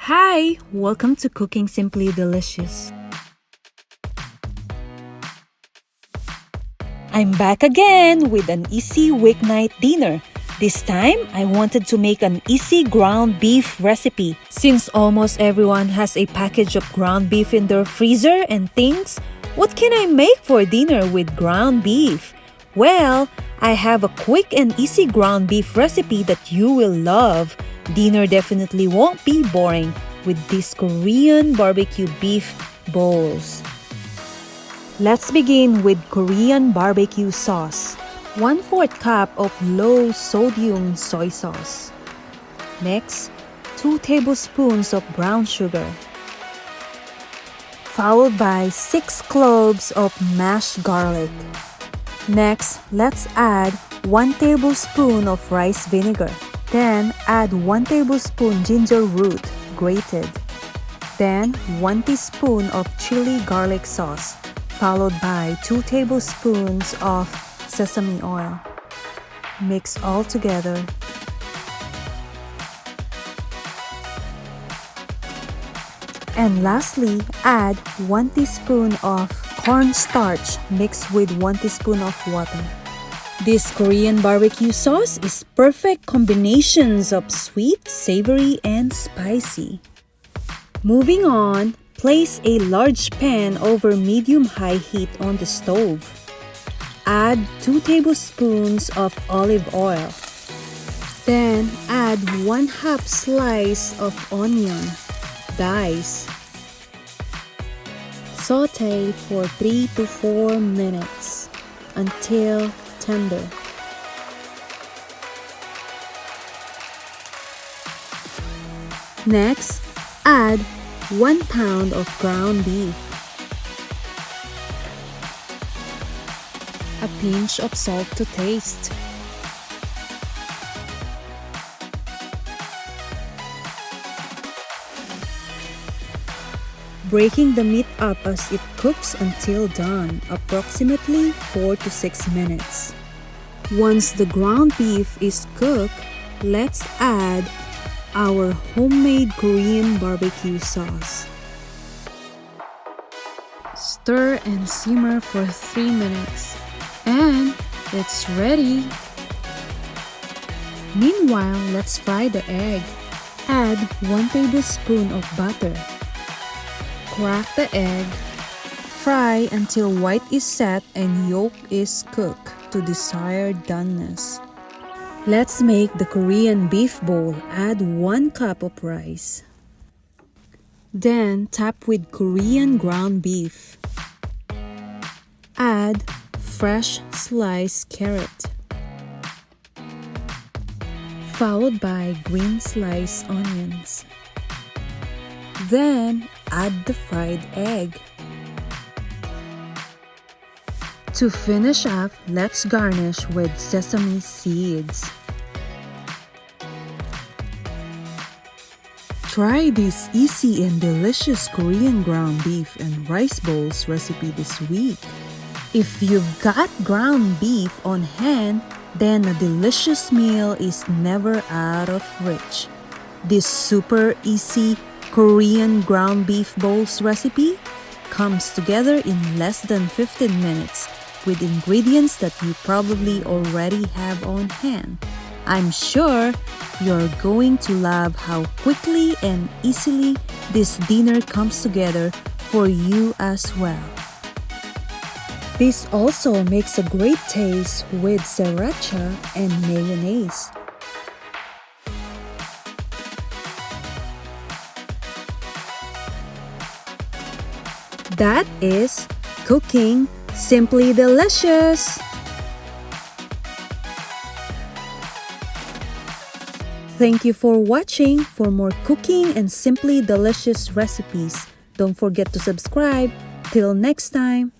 Hi! Welcome to Cooking Simply Delicious. I'm back again with an easy weeknight dinner. This time, I wanted to make an easy ground beef recipe. Since almost everyone has a package of ground beef in their freezer and thinks, what can I make for dinner with ground beef? Well, I have a quick and easy ground beef recipe that you will love. Dinner definitely won't be boring with these Korean BBQ Beef Bowls. Let's begin with Korean BBQ Sauce. 1/4 cup of low-sodium soy sauce. Next, 2 tablespoons of brown sugar. Followed by 6 cloves of mashed garlic. Next, let's add 1 tablespoon of rice vinegar. Then, add 1 tablespoon ginger root, grated. Then, 1 teaspoon of chili garlic sauce, followed by 2 tablespoons of sesame oil. Mix all together. And lastly, add 1 teaspoon of cornstarch mixed with 1 teaspoon of water. This Korean barbecue sauce is perfect combinations of sweet, savory, and spicy. Moving on, place a large pan over medium-high heat on the stove. Add 2 tablespoons of olive oil. Then add 1/2 slice of onion, dice. Saute for 3 to 4 minutes until tender. Next, add 1 pound of ground beef, a pinch of salt to taste, breaking the meat up as it cooks until done, approximately 4 to 6 minutes. Once the ground beef is cooked, let's add our homemade Korean barbecue sauce. Stir and simmer for 3 minutes. And it's ready! Meanwhile, let's fry the egg. Add 1 tablespoon of butter. Crack the egg. Fry until white is set and yolk is cooked to desired doneness. Let's make the Korean beef bowl. Add 1 cup of rice. Then top with Korean ground beef. Add fresh sliced carrot, followed by green sliced onions. Then add the fried egg. To finish up, let's garnish with sesame seeds. Try this easy and delicious Korean ground beef and rice bowls recipe this week. If you've got ground beef on hand, then a delicious meal is never out of reach. This super easy Korean ground beef bowls recipe comes together in less than 15 minutes with ingredients that you probably already have on hand. I'm sure you're going to love how quickly and easily this dinner comes together for you as well. This also makes a great taste with Sriracha and Mayonnaise. That is Cooking Simply Delicious! Thank you for watching. For more cooking and simply delicious recipes, don't forget to subscribe. Till next time!